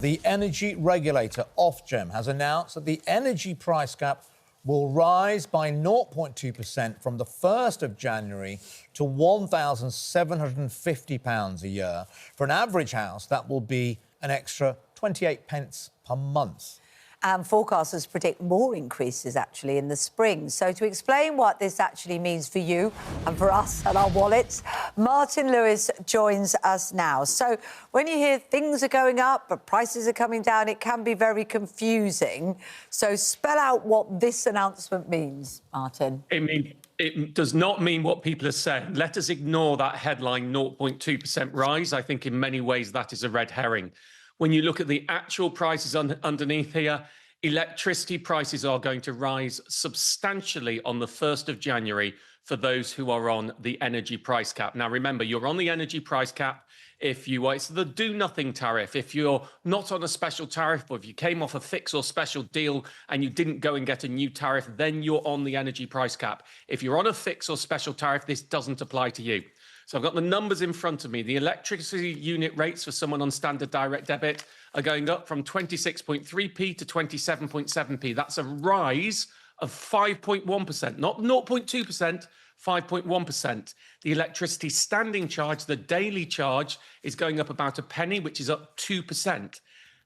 The energy regulator, Ofgem, has announced that the energy price cap will rise by 0.2% from the 1st of January to £1,750 a year. For an average house, that will be an extra 28 pence per month. And forecasters predict more increases, actually, in the spring. So to explain what this actually means for you and for us and our wallets, Martin Lewis joins us now. So when you hear things are going up but prices are coming down, it can be very confusing. So spell out what this announcement means, Martin. It does not mean what people are saying. Let us ignore that headline 0.2% rise. I think in many ways that is a red herring. When you look at the actual prices underneath here, electricity prices are going to rise substantially on the 1st of January for those who are on the energy price cap. Now, remember, you're on the energy price cap if you are, it's the do-nothing tariff. If you're not on a special tariff, or if you came off a fix or special deal and you didn't go and get a new tariff, then you're on the energy price cap. If you're on a fix or special tariff, this doesn't apply to you. So I've got the numbers in front of me. The electricity unit rates for someone on standard direct debit are going up from 26.3p to 27.7p. That's a rise of 5.1%, not 0.2%, 5.1%. The electricity standing charge, the daily charge, is going up about a penny, which is up 2%.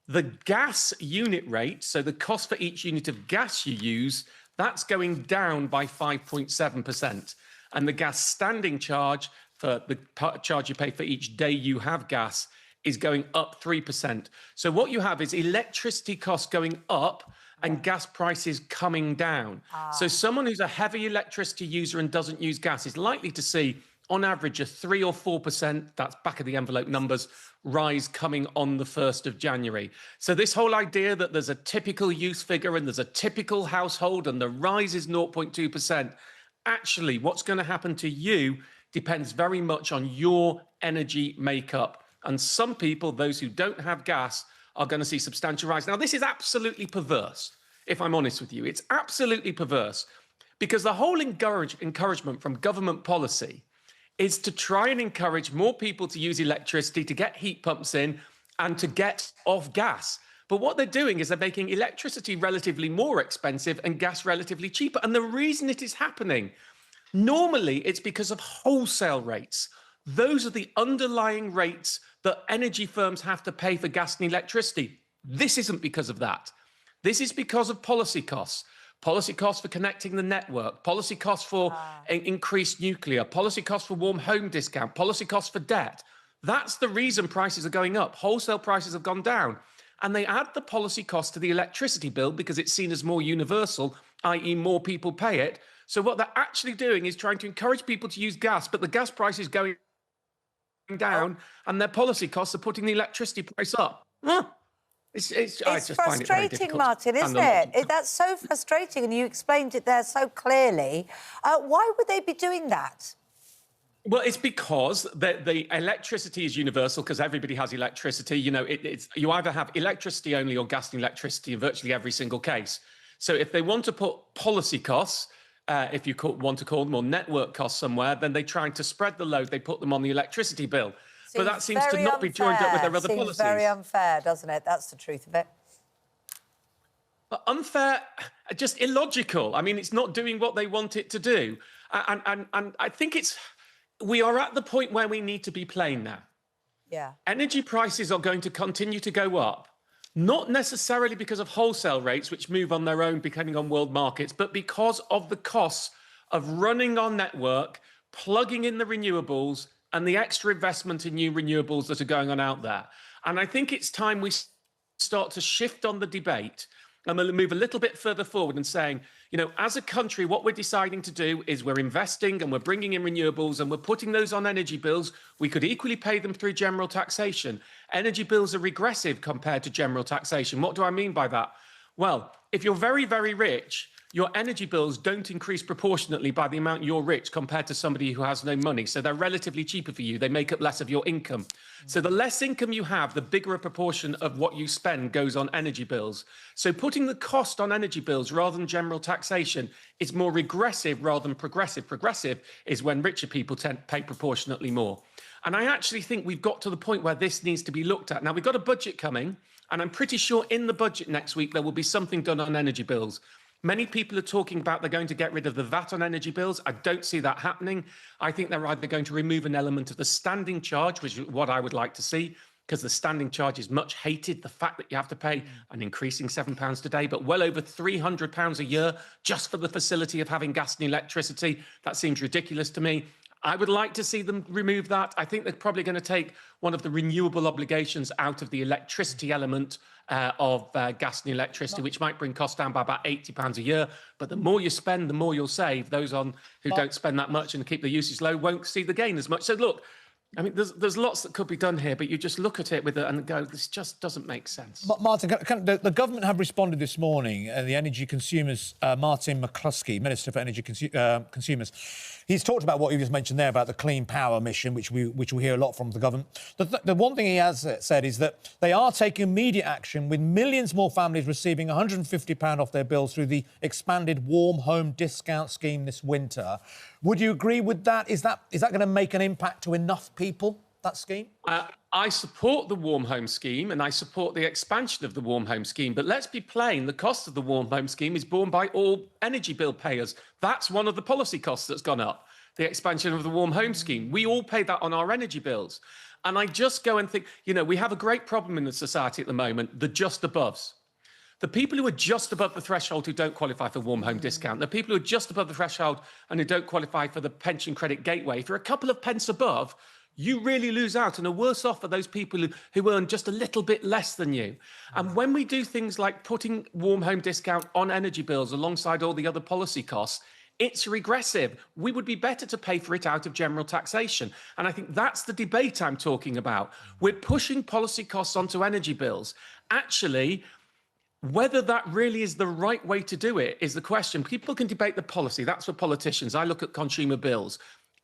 The gas unit rate, so the cost for each unit of gas you use, that's going down by 5.7%. And the gas standing charge, for the charge you pay for each day you have gas, is going up 3%. So what you have is electricity costs going up and gas prices coming down. So someone who's a heavy electricity user and doesn't use gas is likely to see, on average, a 3 or 4%, that's back of the envelope numbers, rise coming on the 1st of January. So this whole idea that there's a typical use figure and there's a typical household and the rise is 0.2%, actually, what's going to happen to you depends very much on your energy makeup. And some people, those who don't have gas, are going to see substantial rise. Now, this is absolutely perverse, if I'm honest with you. It's absolutely perverse because the whole encouragement from government policy is to try and encourage more people to use electricity, to get heat pumps in and to get off gas. But what they're doing is they're making electricity relatively more expensive and gas relatively cheaper. And the reason it is happening, normally it's because of wholesale rates. Those are the underlying rates that energy firms have to pay for gas and electricity. This isn't because of that. This is because of policy costs for connecting the network, policy costs for increased nuclear, policy costs for warm home discount, policy costs for debt. That's the reason prices are going up. Wholesale prices have gone down. And they add the policy cost to the electricity bill because it's seen as more universal, i.e. more people pay it. So what they're actually doing is trying to encourage people to use gas, but the gas price is going down and their policy costs are putting the electricity price up. It's frustrating, Martin, isn't it? That's so frustrating, and you explained it there so clearly. Why would they be doing that? Well, it's because the electricity is universal because everybody has electricity. You know, you either have electricity only or gas and electricity in virtually every single case. So if they want to put policy costs, if you want to call them, or network costs somewhere, then they're trying to spread the load. They put them on the electricity bill. But that seems to not be joined up with their other policies. Seems very unfair, doesn't it? That's the truth of it. Unfair, just illogical. I mean, it's not doing what they want it to do. And I think we are at the point where we need to be plain now. Yeah. Energy prices are going to continue to go up, not necessarily because of wholesale rates, which move on their own depending on world markets, but because of the costs of running our network, plugging in the renewables, and the extra investment in new renewables that are going on out there. And I think it's time we start to shift on the debate and we'll move a little bit further forward and saying, you know, as a country, what we're deciding to do is we're investing and we're bringing in renewables and we're putting those on energy bills. We could equally pay them through general taxation. Energy bills are regressive compared to general taxation. What do I mean by that? Well, if you're very, very rich, your energy bills don't increase proportionately by the amount you're rich compared to somebody who has no money. So they're relatively cheaper for you. They make up less of your income. So the less income you have, the bigger a proportion of what you spend goes on energy bills. So putting the cost on energy bills rather than general taxation is more regressive rather than progressive. Progressive is when richer people tend to pay proportionately more. And I actually think we've got to the point where this needs to be looked at. Now, we've got a budget coming. And I'm pretty sure in the budget next week, there will be something done on energy bills. Many people are talking about they're going to get rid of the VAT on energy bills. I don't see that happening. I think they're either going to remove an element of the standing charge, which is what I would like to see, because the standing charge is much hated. The fact that you have to pay an increasing £7 today, but well over £300 a year just for the facility of having gas and electricity, that seems ridiculous to me. I would like to see them remove that. I think they're probably going to take one of the renewable obligations out of the electricity element of gas and electricity, which might bring costs down by about £80 a year. But the more you spend, the more you'll save. Those who don't spend that much and keep the usage low won't see the gain as much. So look, I mean, there's lots that could be done here, but you just look at it and go, this just doesn't make sense. Martin, the government have responded this morning. The energy consumers, Martin McCluskey, Minister for Energy Consumers, he's talked about what you just mentioned there about the clean power mission, which we hear a lot from the government. The one thing he has said is that they are taking immediate action, with millions more families receiving £150 off their bills through the expanded warm home discount scheme this winter. Would you agree with that? Is that going to make an impact to enough people, that scheme? I support the warm home scheme and I support the expansion of the warm home scheme. But let's be plain, the cost of the warm home scheme is borne by all energy bill payers. That's one of the policy costs that's gone up, the expansion of the warm home scheme. We all pay that on our energy bills. And I just go and think, you know, we have a great problem in the society at the moment, the just aboves. The people who are just above the threshold who don't qualify for warm home discount, the people who are just above the threshold and who don't qualify for the pension credit gateway, if you're a couple of pence above, you really lose out and are worse off for those people who earn just a little bit less than you. And when we do things like putting warm home discount on energy bills alongside all the other policy costs, it's regressive. We would be better to pay for it out of general taxation. And I think that's the debate I'm talking about. We're pushing policy costs onto energy bills. Actually, whether that really is the right way to do it is the question. People can debate the policy. That's for politicians. I look at consumer bills.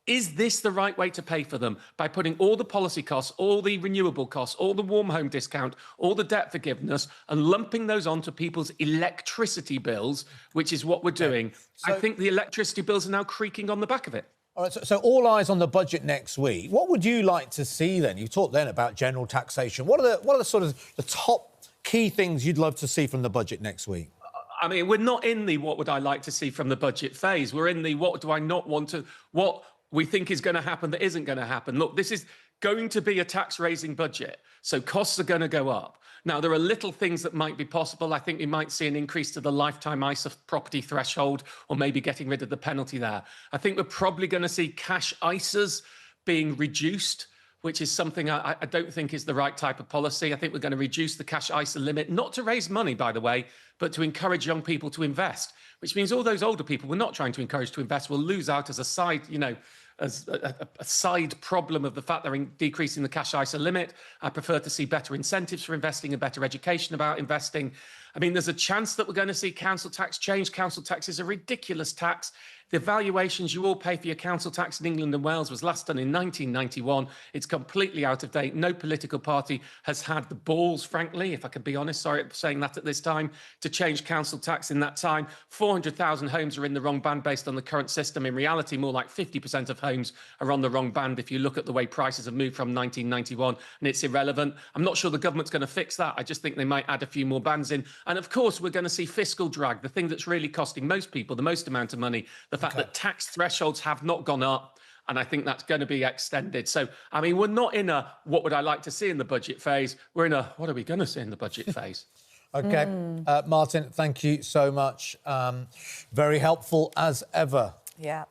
Is this the right way to pay for them? By putting all the policy costs, all the renewable costs, all the warm home discount, all the debt forgiveness, and lumping those onto people's electricity bills, which is what we're doing. So, I think the electricity bills are now creaking on the back of it. All right, so all eyes on the budget next week. What would you like to see then? You talked then about general taxation. What are the sort of the top key things you'd love to see from the budget next week? I mean, we're not in the what would I like to see from the budget phase. We're in the what do I not want to, what we think is going to happen that isn't going to happen. Look, this is going to be a tax-raising budget, so costs are going to go up. Now, there are little things that might be possible. I think we might see an increase to the lifetime ISA property threshold, or maybe getting rid of the penalty there. I think we're probably going to see cash ISAs being reduced, which is something I don't think is the right type of policy. I think we're going to reduce the cash ISA limit, not to raise money, by the way, but to encourage young people to invest, which means all those older people we're not trying to encourage to invest will lose out as a side, you know, as a side problem of the fact they're decreasing the cash ISA limit. I prefer to see better incentives for investing and better education about investing. I mean, there's a chance that we're going to see council tax change. Council tax is a ridiculous tax. The valuations you all pay for your council tax in England and Wales was last done in 1991. It's completely out of date. No political party has had the balls, frankly, if I can be honest, sorry for saying that at this time, to change council tax in that time. 400,000 homes are in the wrong band based on the current system. In reality, more like 50% of homes are on the wrong band if you look at the way prices have moved from 1991, and it's irrelevant. I'm not sure the government's going to fix that. I just think they might add a few more bands in. And of course, we're going to see fiscal drag, the thing that's really costing most people the most amount of money, the fact that tax thresholds have not gone up, and I think that's going to be extended. So, I mean, we're not in a what would I like to see in the budget phase. We're in a what are we going to see in the budget phase. OK. Martin, thank you so much. Very helpful as ever. Yeah.